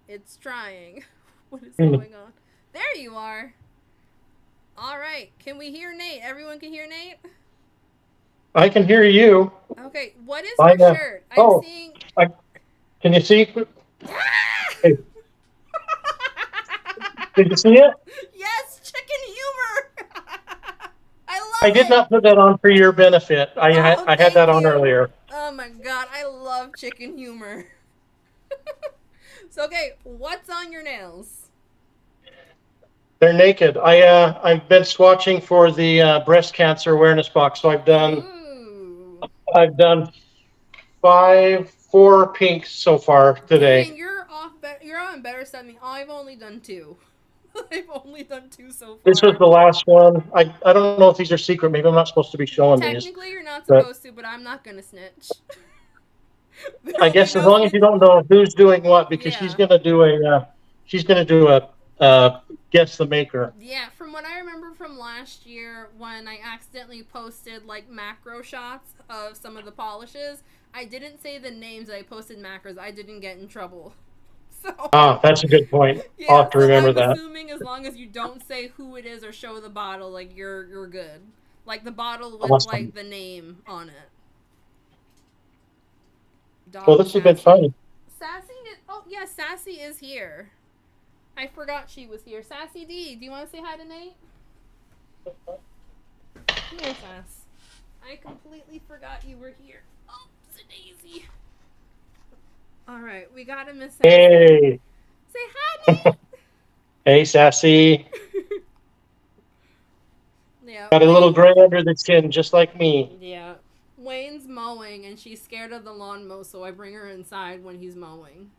It's trying. What is going on? There you are. All right. Can we hear Nate? Everyone can hear Nate? I can hear you. Okay. What is I her shirt? I'm oh, seeing. I can you see? Ah! Hey, did you see it? Yes, chicken humor. I I did love it. not put that on for your benefit. Oh, I had thank that on you. earlier. Oh my god, I love chicken humor. So, okay, what's on your nails? They're naked. I've been swatching for the breast cancer awareness box, so Ooh. I've done four pinks so far Dang, today. you're off. You're on better side than me. I've only done two. I've only done two so This was far. the last one. I don't know if these are secret. Maybe I'm not supposed to be showing these, Technically, you're not but supposed to, but I'm not gonna snitch. There I will be guess as no long as you snitch. don't know who's doing what, because Yeah. she's gonna do a guess the maker. Yeah, from what I remember from last year when I accidentally posted like macro shots of some of the polishes, I didn't say the names. I posted macros. I didn't get in trouble. So, Ah, that's a good point. I'll yeah, have to so remember I'm that. assuming as long as you don't say who it is or show the bottle, like you're good. Like the bottle with Awesome. like the name on it. Well, Dog this has been Sassy. fun. Sassy is, oh yeah, Sassy is here. I forgot she was here. Sassy D, do you want to say hi to Nate? Come here, Sass. I completely forgot you were here. Oh, daisy. All right, we got to Miss Sassy. Hey, Say hi, hey, Sassy. Nate. Yeah, Got a little Wayne. gray under the skin, just like me. Yeah, Wayne's mowing and she's scared of the lawn mow, so I bring her inside when he's mowing.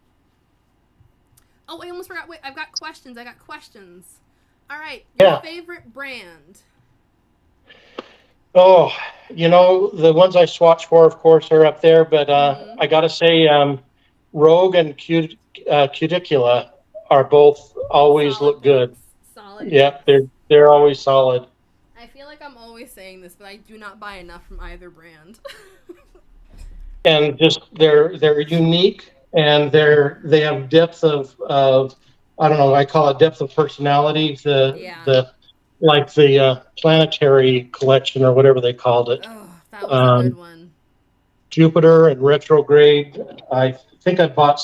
Oh, I almost forgot. Wait, I've got questions. I got questions. All right, your Yeah. favorite brand? Oh, the ones I swatch for, of course, are up there, but Mm-hmm. I gotta say, Rogue and Cuticula are both always Solid look good. picks. Solid Yep, picks. they're always solid. I feel like I'm always saying this, but I do not buy enough from either brand. And just they're unique, and they have depth of I don't know, I call it depth of personality. Yeah. The like the planetary collection or whatever they called it. Oh, that was a good Um, one. Jupiter and retrograde. I think I bought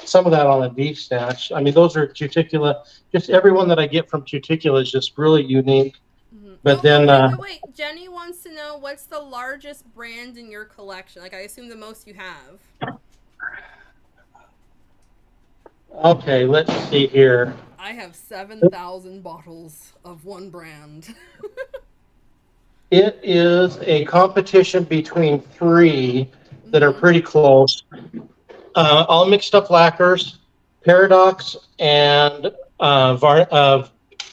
some of that on a D stash. I mean, those are Cuticula. Just everyone that I get from Cuticula is just really unique. Mm-hmm. But Oh, oh, then, wait. Jenny wants to know what's the largest brand in your collection? Like, I assume the most you have. okay, let's see here. I have 7,000 bottles of one brand. It is a competition between three that are Mm-hmm. pretty close. All mixed up lacquers, Paradox, and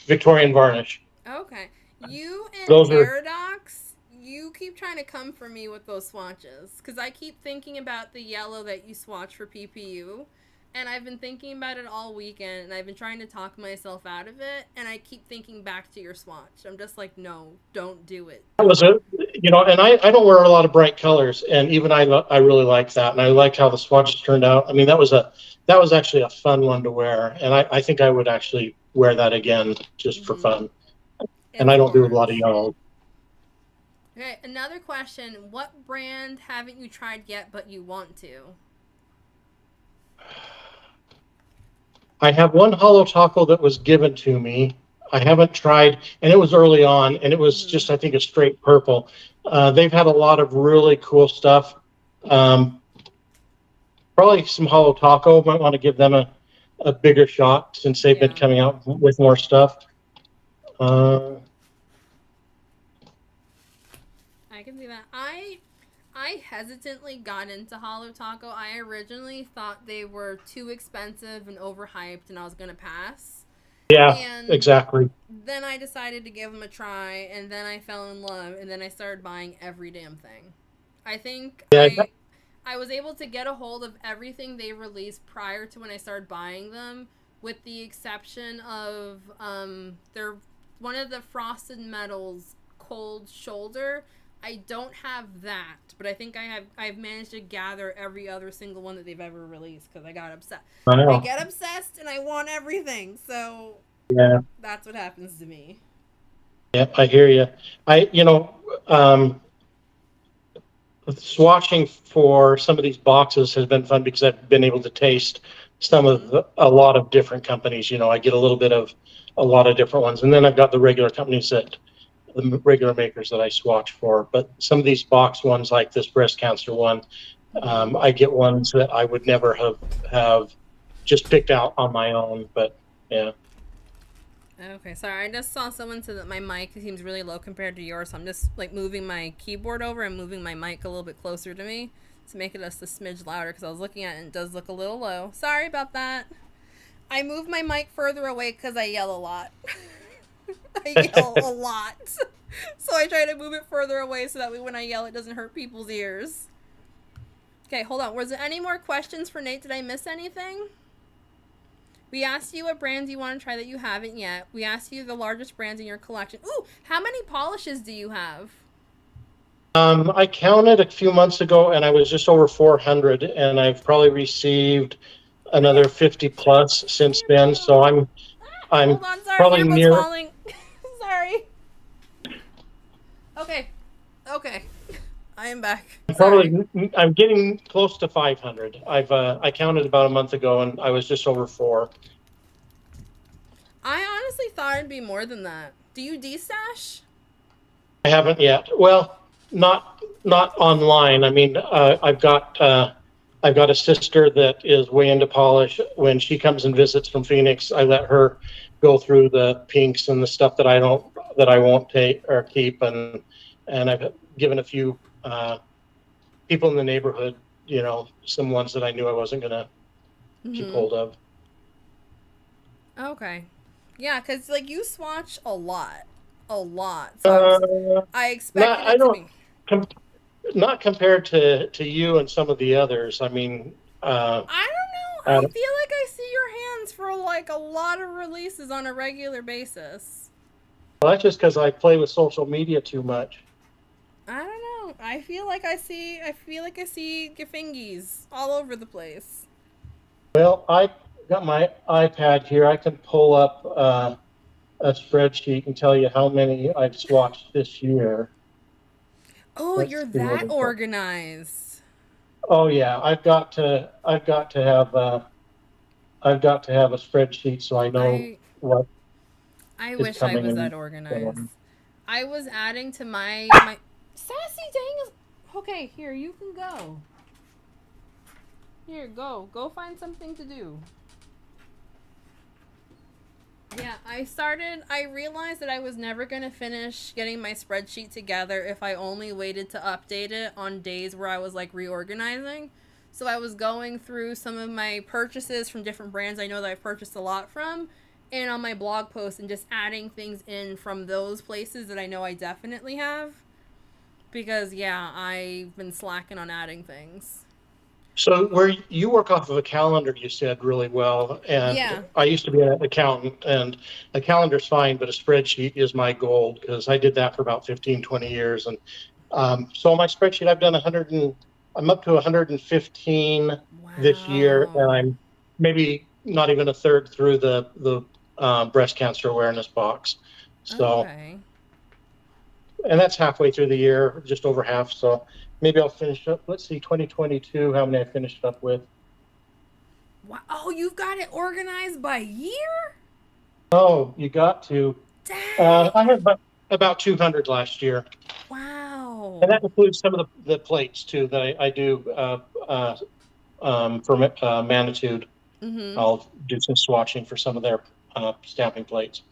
Victorian varnish. Okay. You and Those are Paradox, you keep trying to come for me with those swatches. Because I keep thinking about the yellow that you swatch for PPU. And I've been thinking about it all weekend. And I've been trying to talk myself out of it. And I keep thinking back to your swatch. I'm just like, no, don't do it. that was Don't. a and I don't wear a lot of bright colors, and even I really like that, and I like how the swatches turned out. I mean, that was actually a fun one to wear, and I think I would actually wear that again just for Mm-hmm. fun. And It's I don't do a lot of orange. yellow. Okay, another question. What brand haven't you tried yet but you want to? I have one hollow taco that was given to me. I haven't tried, and it was early on, and it was Mm-hmm. just, I think, a straight purple. They've had a lot of really cool stuff. Um, Probably some hollow taco. Might want to give them a bigger shot since they've been Yeah. coming out with more stuff. Uh, I can see that. I hesitantly got into Hollow Taco. I originally thought they were too expensive and overhyped and I was going to pass. yeah, And exactly. then I decided to give them a try and then I fell in love and then I started buying every damn thing. I think Yeah, I was able to get a hold of everything they released prior to when I started buying them, with the exception of their one of the Frosted Metals Cold Shoulder. I don't have that, but I think I've managed to gather every other single one that they've ever released because I got obsessed. I I know. get obsessed I want everything. So Yeah. that's what happens to me. Yeah, I hear you. Um, swatching for some of these boxes has been fun because I've been able to taste Mm-hmm. a lot of different companies. I get a little bit of a lot of different ones, and then I've got the regular companies that the regular makers that I swatch for. But some of these box ones, like this breast cancer one, Mm-hmm. I get ones that I would never have just picked out on my own. But yeah. Okay, sorry. I just saw someone said that my mic seems really low compared to yours, so I'm just like moving my keyboard over and moving my mic a little bit closer to me to make it just a smidge louder because I was looking at it and it does look a little low. Sorry about that. I move my mic further away because I yell a lot. I yell a lot. So I try to move it further away so that way when I yell it doesn't hurt people's ears. Okay, hold on. Was there any more questions for Nate? Did I miss anything? We asked you what brands you want to try that you haven't yet. We asked you the largest brands in your collection. Ooh, how many polishes do you have? I counted a few months ago, and I was just over 400, and I've probably received Okay, another 50 plus since here we then. So go. I'm Hold on, sorry, probably earbuds near. falling. Sorry. Okay, okay. I am back. Sorry. I'm getting close to 500. I counted about a month ago, and I was just over four. I honestly thought it'd be more than that. Do you destash? I haven't yet. Well, not online. I mean, I've got a sister that is way into polish. When she comes and visits from Phoenix, I let her go through the pinks and the stuff that I won't take or keep, and I've given a few people in the neighborhood, some ones that I knew I wasn't gonna keep Mm-hmm. hold of. Okay. Yeah, because, like, you swatch a lot. A lot. So Uh, I not expected I it to don't be. com- Not compared to you and some of the others. I mean, I don't know. I I feel like I see your hands for, like, a lot of releases on a regular basis. well, that's just because I play with social media too much. I don't know. I feel like I see your fingies all over the place. Well, I got my iPad here. I can pull up a spreadsheet and tell you how many I've swatched this year. Oh, Let's you're see what that it is. organized. Oh yeah, I've got to have a spreadsheet so I know I what I is wish I coming was and that organized. going. I was adding to my sassy dang. Okay, here you can go. Here, go. Go find something to do. Yeah, I realized that I was never going to finish getting my spreadsheet together if I only waited to update it on days where I was like reorganizing. So I was going through some of my purchases from different brands I know that I've purchased a lot from and on my blog post and just adding things in from those places that I know I definitely have. Because, yeah, I've been slacking on adding things. So where you work off of a calendar, you said really well. And Yeah. I used to be an accountant, and a calendar's fine, but a spreadsheet is my gold because I did that for about 15, 20 years. And so on my spreadsheet, I'm up to 115 this year, and Wow. I'm maybe not even a third through the breast cancer awareness box. So, Okay. and that's halfway through the year, just over half. So maybe I'll finish up. Let's see, 2022, how many I finished up with. Wow. Oh, you've got it organized by year? Oh, you got to. I Dang. had about 200 last year, and Wow. that includes some of the plates too that I do for Manitude. Mm-hmm. I'll do some swatching for some of their stamping plates.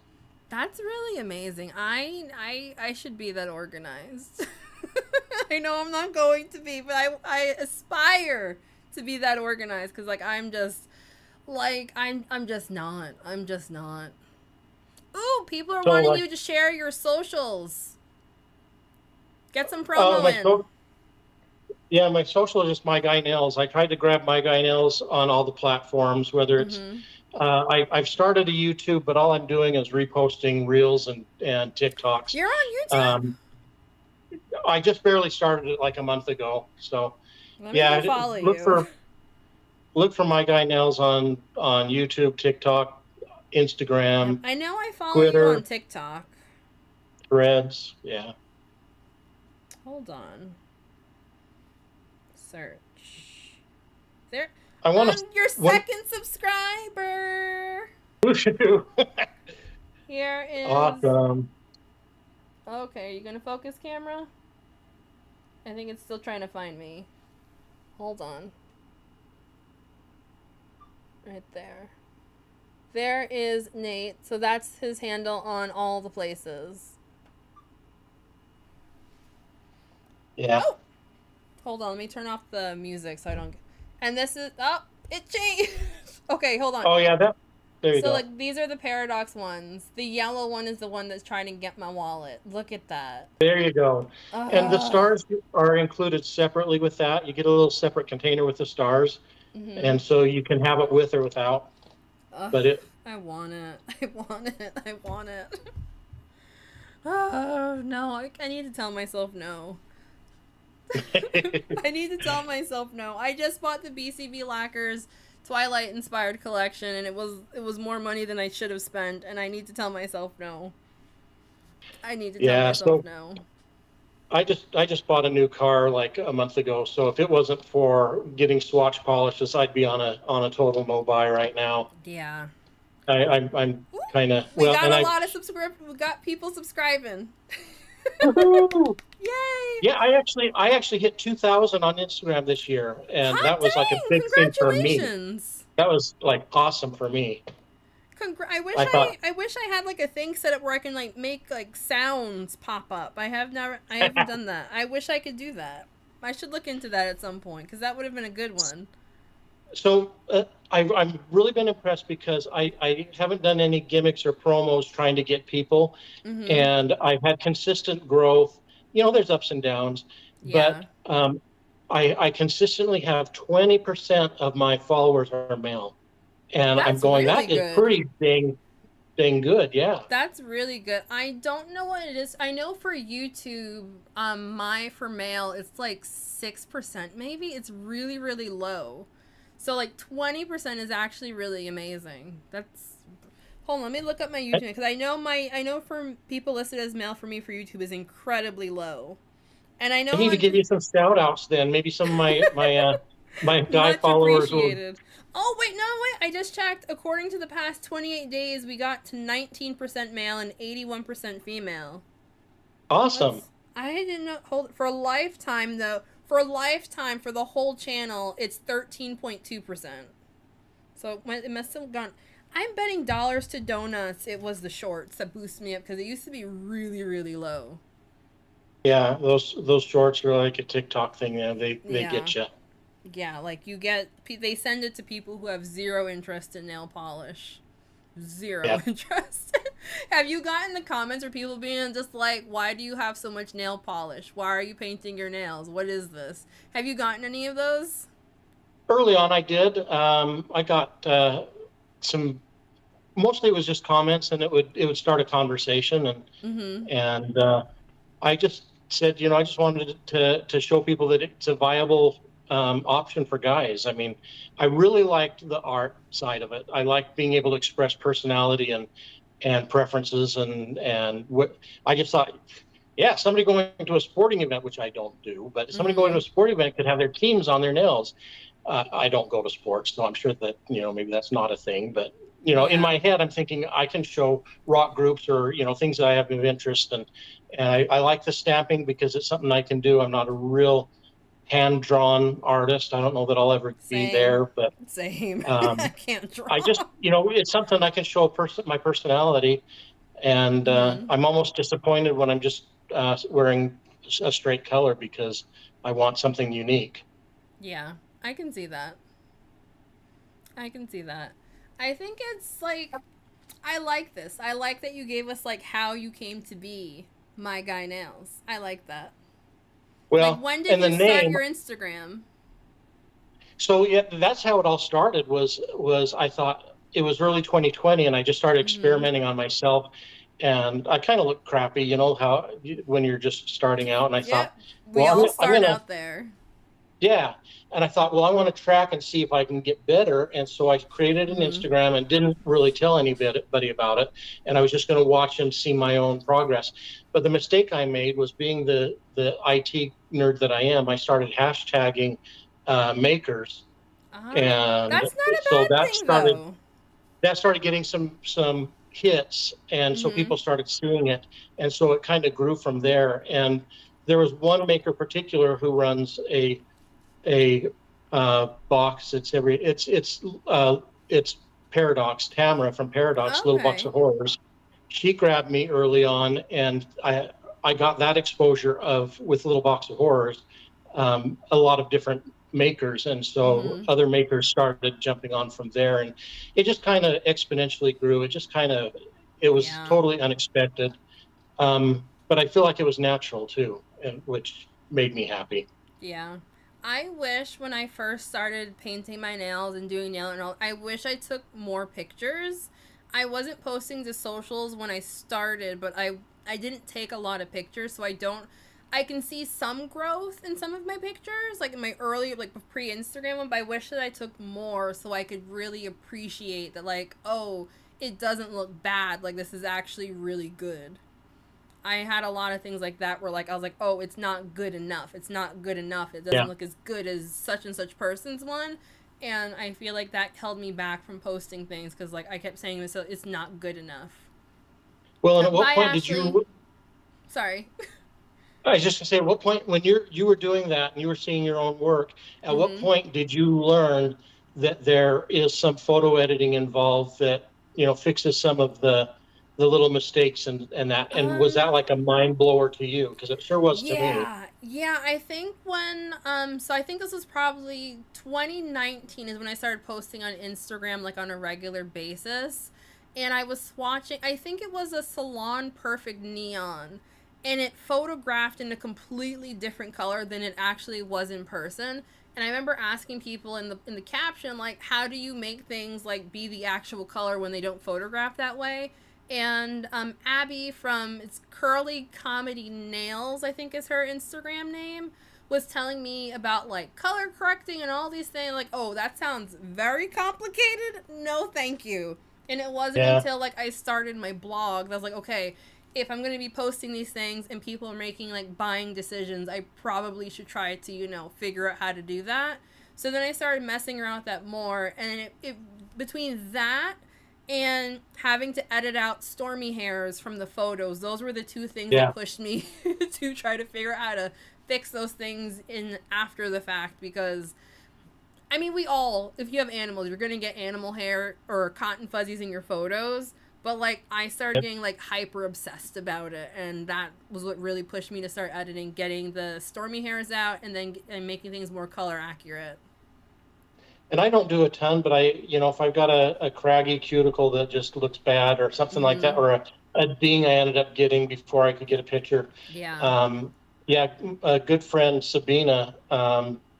That's really amazing. I should be that organized. I know I'm not going to be, but I aspire to be that organized because like I'm just not. I'm just not. Ooh, people are So wanting like, you to share your socials. Get some promo my in. yeah, my social is just My Guy Nails. I tried to grab My Guy Nails on all the platforms, whether it's Mm-hmm. I've started a YouTube, but all I'm doing is reposting reels and TikToks. You're on YouTube? Um, I just barely started it like a month ago. So Let me yeah, go follow look you. for look for My Guy Nails on YouTube, TikTok, Yep. Instagram, I know I follow you on Twitter, TikTok. Threads. Yeah, Hold on. Search. There. I want I'm to. your One. second subscriber. Here is. Awesome. Okay, are you gonna focus camera? I think it's still trying to find me. Hold on. Right there. There is Nate. So that's his handle on all the places. Yeah. Oh! Hold on, let me turn off the music so I don't. And this is. Oh! It changed! Okay, hold on. Oh yeah. There you So, go. like, these are the Paradox ones. The yellow one is the one that's trying to get my wallet. Look at that. There you go. And the Ugh. stars are included separately with that. You get a little separate container with the stars, Mm-hmm. and so you can have it with or without. Ugh. But it. I want it. I want it. I want it. Oh, no. I need to tell myself no. I need to tell myself no. I just bought the BCB Lacquers Twilight inspired collection and it was more money than I should have spent and I need to tell myself no. I need to tell Yeah. myself So no. I just bought a new car like a month ago. So if it wasn't for getting swatch polishes, I'd be on a total no buy right now. Yeah. I'm Ooh, kind of we well, got and a I. lot of We got people subscribing. Woohoo! Yay! Yeah, I actually hit 2,000 on Instagram this year, and Hot that was like a dang! big thing for me. Congratulations! That was like awesome for me. I wish I thought, I wish I had like a thing set up where I can like make like sounds pop up. I haven't done that. I wish I could do that. I should look into that at some point because that would have been a good one. so I've really been impressed because I haven't done any gimmicks or promos trying to get people, Mm-hmm. and I've had consistent growth. There's ups and downs, Yeah. but I consistently have 20% of my followers are male, and I'm That's going, really that is good. pretty dang good. Yeah. That's really good. I don't know what it is. I know for YouTube, my for male, it's like 6% maybe. It's really, really low. So like 20% is actually really amazing. That's hold on, let me look up my YouTube because I know for people listed as male for me for YouTube is incredibly low. And I I know need to like give you some shout outs then. Maybe some of my guy much followers will. appreciated. Oh wait, no wait! I just checked. According to the past 28 days, we got to 19% male and 81% female. Awesome. Let's. I didn't know. Hold for a lifetime though. For a lifetime for the whole channel, it's 13.2%. So it must have gone. I'm betting dollars to donuts. It was the shorts that boosted me up because it used to be really really low. Yeah, those shorts are like a TikTok thing. Yeah, they Yeah. get you. Yeah, like you get they send it to people who have zero interest in nail polish. Zero Yeah. interest. Have you gotten the comments or people being just like, why do you have so much nail polish? Why are you painting your nails? What is this? Have you gotten any of those? Early on, I did. I got some. Mostly, it was just comments, and it would start a conversation, and Mm-hmm. and I just said, I just wanted to show people that it's a viable option for guys. I mean, I really liked the art side of it. I liked being able to express personality and preferences and what I just thought. Yeah, somebody going to a sporting event, which I don't do, but somebody going Mm-hmm. to a sporting event could have their teams on their nails. I don't go to sports, so I'm sure that maybe that's not a thing. But in Yeah. my head, I'm thinking I can show rock groups or things that I have of interest, and I like the stamping because it's something I can do. I'm not a real hand drawn artist. I don't know that I'll ever be Same. there, but Same. I um, can't draw. I just it's something I can show my personality, and Mm-hmm. I'm almost disappointed when I'm just wearing a straight color because I want something unique. Yeah. I can see that. I can see that. I think it's like I like this. I like that you gave us like how you came to be my guy nails. I like that. Like Well, when did and the you start name. your Instagram? So yeah, that's how it all started. Was I thought it was early 2020, and I just started Mm-hmm. experimenting on myself, and I kind of looked crappy, how when you're just starting out, and I thought, Yep. We well, all I'm start gonna out there. Yeah. And I thought, well, I want to track and see if I can get better. And so I created an Mm-hmm. Instagram and didn't really tell anybody about it. And I was just going to watch and see my own progress. But the mistake I made was, being the IT nerd that I am, I started hashtagging makers. Ah, And that's not a so bad thing though. that started getting some hits, and so Mm-hmm. people started seeing it, and so it kind of grew from there. And there was one maker particular who runs a box. It's Paradox, Tamara from Paradox, Little Box Okay. of Horrors. She grabbed me early on, and I got that exposure of with Little Box of Horrors, a lot of different makers, and so Mm-hmm. other makers started jumping on from there, and it just kind of exponentially grew. It was Yeah. totally unexpected, but I feel like it was natural too, and which made me happy. Yeah. I wish when I first started painting my nails and doing nail and all, I wish I took more pictures. I wasn't posting to socials when I started, but I didn't take a lot of pictures, so I can see some growth in some of my pictures, like in my early like pre-Instagram one, but I wish that I took more so I could really appreciate that, like, oh, it doesn't look bad, like this is actually really good. I had a lot of things like that where like I was like, oh, it's not good enough. It's not good enough. It doesn't Yeah. look as good as such and such person's one. And I feel like that held me back from posting things because like I kept saying to myself, it's not good enough. Well, and at what Bye, point did Ashley. you? Sorry. I was just gonna say, at what point when you were doing that and you were seeing your own work, at what Mm-hmm. point did you learn that there is some photo editing involved that fixes some of the little mistakes and that? And was Um, that like a mind blower to you? Because it sure was to me. yeah, I think when so I think this was probably 2019 is when I started posting on Instagram like on a regular basis. And I was watching, I think it was a Salon Perfect Neon, and it photographed in a completely different color than it actually was in person. And I remember asking people in the caption like, how do you make things like be the actual color when they don't photograph that way? And Abby from it's Curly Comedy Nails, I think is her Instagram name, was telling me about like color correcting and all these things. Like, oh, that sounds very complicated. No, thank you. And it wasn't Yeah. until like I started my blog that I was like, okay, if I'm gonna be posting these things and people are making like buying decisions, I probably should try to figure out how to do that. So then I started messing around with that more, and it between that and having to edit out stormy hairs from the photos, those were the two things that Yeah. pushed me to try to figure out how to fix those things in after the fact. Because I mean, we all, if you have animals, you're gonna get animal hair or cotton fuzzies in your photos. But like, I started getting like hyper obsessed about it, and that was what really pushed me to start editing, getting the stormy hairs out, and then and making things more color accurate. And I don't do a ton, but if I've got a craggy cuticle that just looks bad or something like Mm-hmm. that, or a ding I ended up getting before I could get a picture. Yeah. Um, yeah, a good friend, Sabina,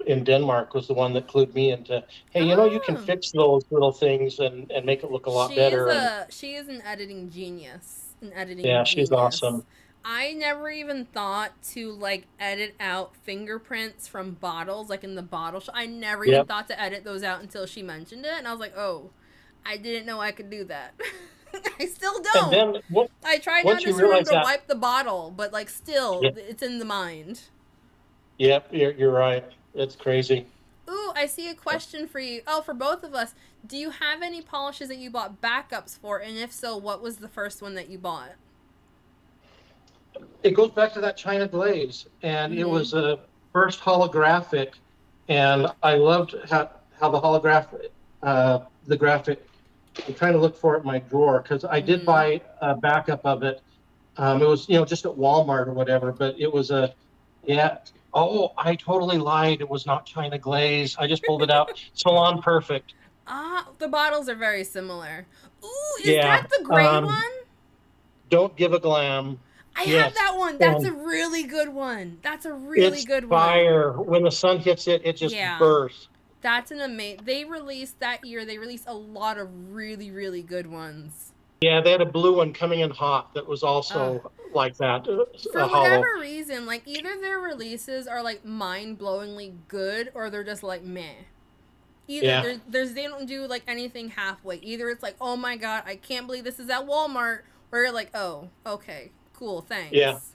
in Denmark, was the one that clued me into, hey, you can Oh. fix those little things and make it look a lot better. And She is an editing genius. An editing yeah, she's genius. awesome. I never even thought to like edit out fingerprints from bottles, like in the bottle. I never even Yep. thought to edit those out until she mentioned it, and I was like, oh, I didn't know I could do that. I still And don't. then I try not once to you just remember realize to that, wipe the bottle, but like still, yeah, it's in the mind. yep, you're right. It's crazy. Ooh, I see a question for you. Oh, for both of us. Do you have any polishes that you bought backups for? And if so, what was the first one that you bought? It goes back to that China glaze, and it Mm-hmm. was a first holographic, and I loved how the graphic. I'm trying to look for it in my drawer because I did Mm-hmm. buy a backup of it. It was just at Walmart or whatever, but it was a yeah. Oh, I totally lied. It was not China glaze. I just pulled it out. Salon Perfect. Ah, the bottles are very similar. Ooh, is Yeah. that the gray one? Don't give a glam. I have Yes. that one. That's a And really good one. That's a really it's good one. fire. When the sun hits it, it just Yeah. bursts. That's an amazing. They released that year. They released a lot of really, really good ones. Yeah, they had a blue one coming in hot that was Ugh. also like that, For whatever hollow. reason, like either their releases are like mind-blowingly good or they're just like meh. Either Yeah, there's they don't do like anything halfway. Either it's like, oh my god, I can't believe this is at Walmart, or you're like, oh, okay, cool, yeah, thanks.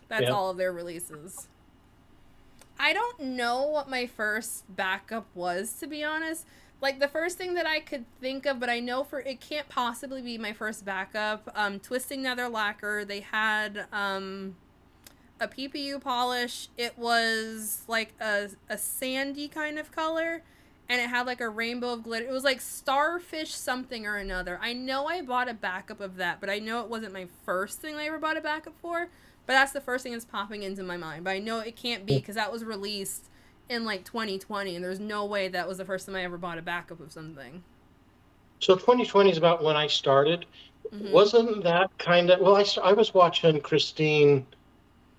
That's yeah. all of their releases. I don't know what my first backup was, to be honest. Like the first thing that I could think of, but I know for it can't possibly be my first backup. Twisting Nether Lacquer. They had a PPU polish. It was like a sandy kind of color, and it had like a rainbow of glitter. It was like starfish something or another. I know I bought a backup of that, but I know it wasn't my first thing I ever bought a backup for. But that's the first thing that's popping into my mind. But I know it can't be because that was released in like 2020, and there's no way that was the first time I ever bought a backup of something. So 2020 is about when I started. Mm-hmm. Wasn't that kind of, well, I was watching Christine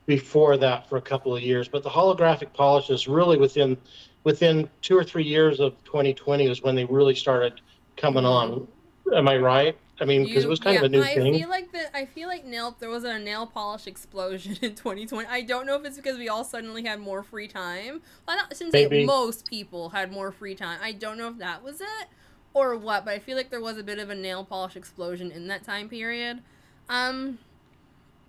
before that for a couple of years, but the holographic polishes really within 2 or 3 years of 2020 was when they really started coming Mm-hmm. on. Am I right? I mean, because it was kind of Yeah, a new thing. I feel like nail there was a nail polish explosion in 2020. I don't know if it's because we all suddenly had more free time. Well, I shouldn't say Maybe, most people had more free time. I don't know if that was it or what, but I feel like there was a bit of a nail polish explosion in that time period. Um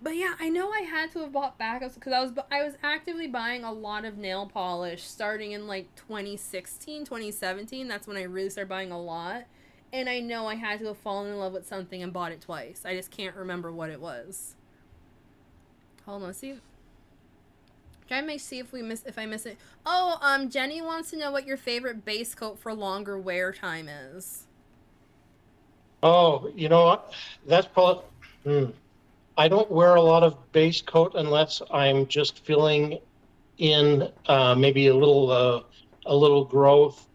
but yeah, I know I had to have bought backups because I was actively buying a lot of nail polish starting in like 2016, 2017. That's when I really started buying a lot. And I know I had to have fallen in love with something and bought it twice. I just can't remember what it was. Hold on, see. Try to see if we miss if I miss it. Oh, Jenny wants to know what your favorite base coat for longer wear time is. oh, you know what? That's probably, hmm. I don't wear a lot of base coat unless I'm just filling in maybe a little growth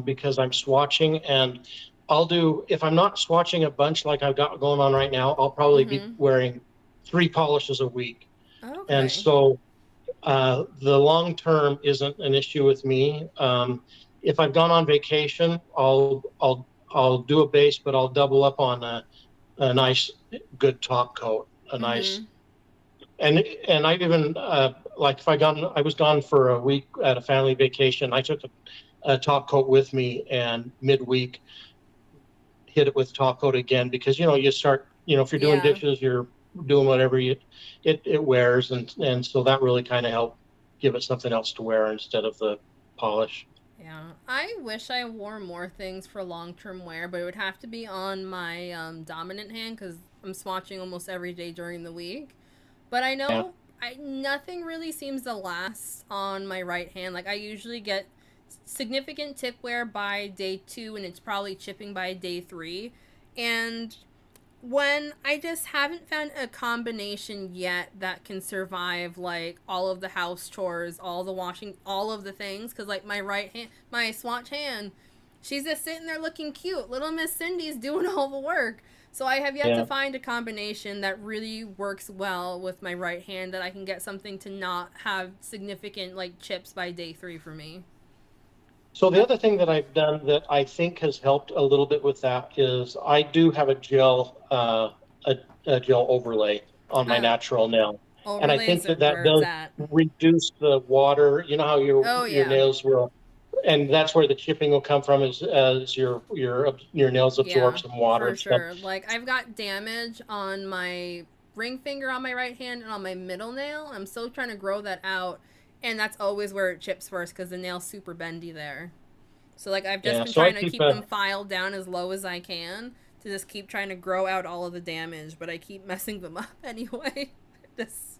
because I'm swatching, and I'll do if I'm not swatching a bunch like I've got going on right now, I'll probably be Mm-hmm. wearing 3 polishes a week. And Okay. so the long term isn't an issue with me. If I've gone on vacation, I'll do a base, but I'll double up on a nice good top coat, a nice Mm-hmm. and I even like if I was gone for a week at a family vacation, I took a top coat with me, and midweek hit it with top coat again because you start if you're doing Yeah. dishes, you're doing whatever it wears, and so that really kind of helped give it something else to wear instead of the polish. Yeah, I wish I wore more things for long term wear, but it would have to be on my dominant hand because I'm swatching almost every day during the week. But I Yeah, know nothing really seems to last on my right hand. Like I usually get significant tip wear by day two, and it's probably chipping by day three. And when I just haven't found a combination yet that can survive like all of the house chores, all the washing, all of the things. Because like my right hand, my swatch hand, she's just sitting there looking cute. Little Miss Cindy's doing all the work. So I have yet to yeah. find a combination that really works well with my right hand that I can get something to not have significant like chips by day three for me. So the other thing that I've done that I think has helped a little bit with that is I do have a gel overlay on my Uh, natural nail, and I Overlays think are that that where it's does at. reduce the water. You know how Oh your yeah. nails will, and that's where the chipping will come from, is as your nails absorb Yeah, some water for and stuff. sure. Like I've got damage on my ring finger on my right hand and on my middle nail. I'm still trying to grow that out, and that's always where it chips first because the nail's super bendy there. So like I've just Yeah, been so I trying to keep keep them filed down as low as I can to just keep trying to grow out all of the damage, but I keep messing them up anyway. this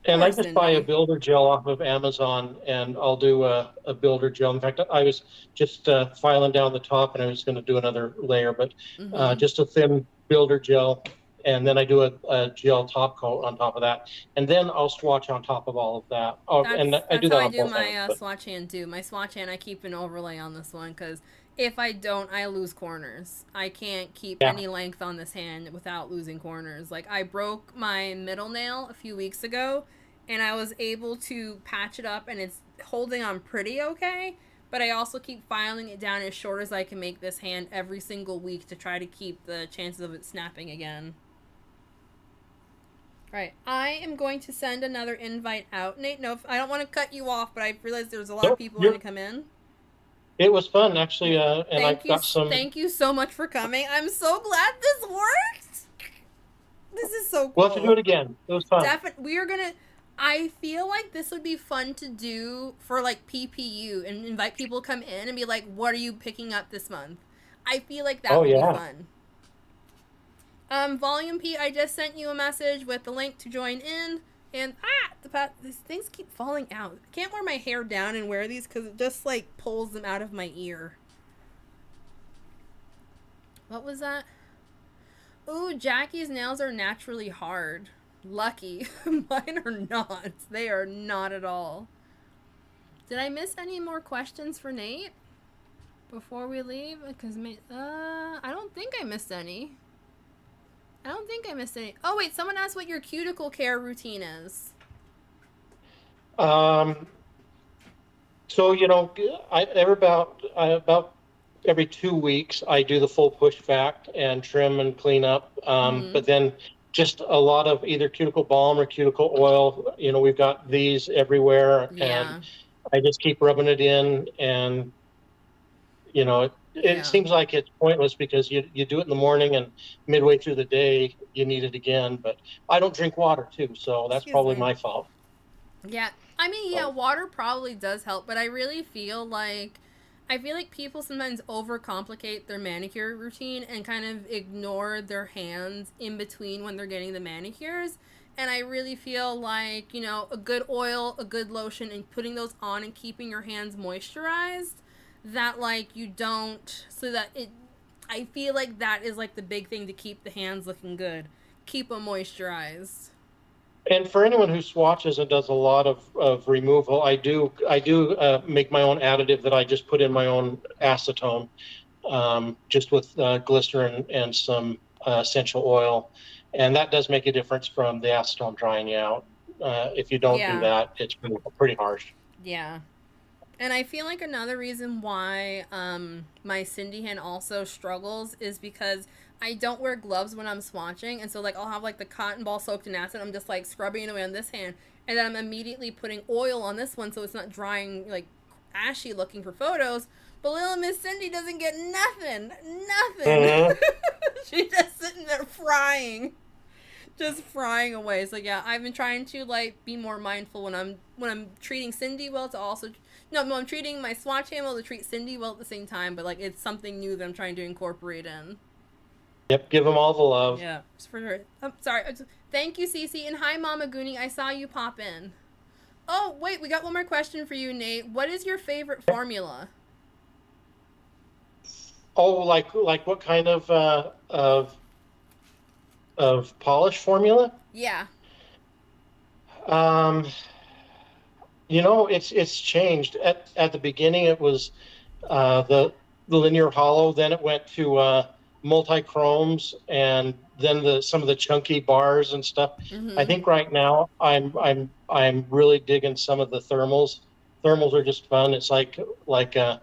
and poor I just buy a Cindy. builder gel off of Amazon, and I'll do a builder gel. In fact, I was just filing down the top, and I was going to do another layer, but Mm-hmm. just a thin builder gel, and then I do a gel top coat on top of that, and then I'll swatch on top of all of that. Oh, and I That's do how that I on do both my hands, but swatch hand too. My swatch hand, I keep an overlay on this one because if I don't, I lose corners. I can't keep yeah, any length on this hand without losing corners. Like I broke my middle nail a few weeks ago, and I was able to patch it up, and it's holding on pretty okay. But I also keep filing it down as short as I can make this hand every single week to try to keep the chances of it snapping again. Alright, I am going to send another invite out. Nate, no, I don't want to cut you off, but I realized there's a lot of Nope, people wanting to come in. it was fun actually, Alright. and I've got some. Thank you so much for coming. I'm so glad this worked. This is so cool. We'll have to do it again. It was fun. We are gonna. I feel like this would be fun to do for like PPU and invite people to come in and be like, "What are you picking up this month?" I feel like that would be fun. Volume P, I just sent you a message with the link to join in. And these things keep falling out. I can't wear my hair down and wear these because it just like pulls them out of my ear. What was that? Ooh, Jackie's nails are naturally hard. Lucky. Mine are not. They are not at all. Did I miss any more questions for Nate before we leave? Because I don't think I missed any. Oh, wait, someone asked what your cuticle care routine is. So about every 2 weeks I do the full push vac and trim and clean up. But then just a lot of either cuticle balm or cuticle oil. We've got these everywhere, and I just keep rubbing it in, and it seems like it's pointless because you do it in the morning and midway through the day you need it again. But I don't drink water too, so that's probably my fault. Yeah, I mean, water probably does help, but I really feel like people sometimes overcomplicate their manicure routine and kind of ignore their hands in between when they're getting the manicures. And I really feel like, a good oil, a good lotion, and putting those on and keeping your hands moisturized, that like you don't, so that I feel like that is like the big thing to keep the hands looking good. Keep them moisturized. And for anyone who swatches and does a lot of removal, I do make my own additive that I just put in my own acetone, just with glycerin and some essential oil, and that does make a difference from the acetone drying you out. If you don't do that, it's pretty harsh. Yeah. And I feel like another reason why my Cindy hand also struggles is because I don't wear gloves when I'm swatching, and so like I'll have like the cotton ball soaked in acid. I'm just like scrubbing it away on this hand, and then I'm immediately putting oil on this one so it's not drying like ashy looking for photos. But little Miss Cindy doesn't get nothing. She's just sitting there frying. Just frying away. So yeah, I've been trying to like be more mindful when I'm treating Cindy well to also I'm treating my swatch hand well to treat Cindy well at the same time, but like it's something new that I'm trying to incorporate in. Yep, give them all the love. Yeah, for sure. Sorry. Thank you, Cece, and hi, Mama Goonie. I saw you pop in. Oh wait, we got one more question for you, Nate. What is your favorite formula? Oh, like what kind of polish formula? Yeah. It's changed. At the beginning, it was the linear hollow. Then it went to multi-chromes, and then some of the chunky bars and stuff. I think right now I'm really digging some of the thermals. Thermals are just fun. It's like a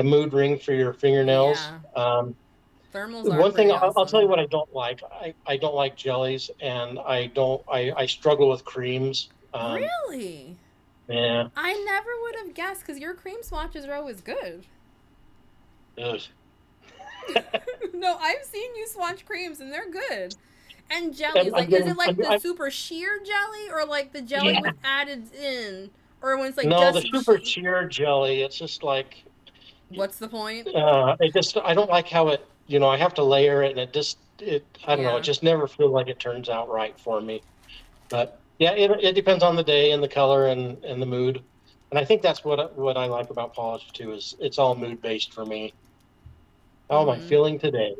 mood ring for your fingernails. Thermals are one thing awesome. I'll tell you what I don't like. I don't like jellies, and I struggle with creams. Really? Yeah. I never would have guessed because your cream swatches are always good. No, I've seen you swatch creams and they're good. And jellies, is it like the super sheer jelly or like the jelly with added in, or when it's like no, the super sheer jelly? It's just like. What's the point? I don't like how it. I have to layer it, and I don't know. It just never feels like it turns out right for me. But yeah, it depends on the day and the color and the mood. And I think that's what I like about polish too, is it's all mood based for me. How am I feeling today?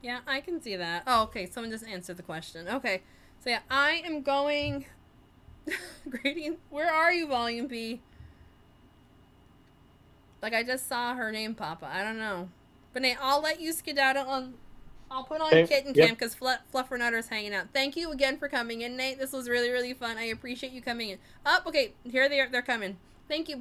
Yeah, I can see that. Oh, okay. Someone just answered the question. Okay. So yeah, I am going gradient. Where are you, Volume B? Like I just saw her name pop up. I don't know. But Nate, I'll let you skedaddle on. I'll put on Kitten Cam because Fluffernutter is hanging out. Thank you again for coming in, Nate. This was really, really fun. I appreciate you coming in. Okay. Here they are. They're coming. Thank you.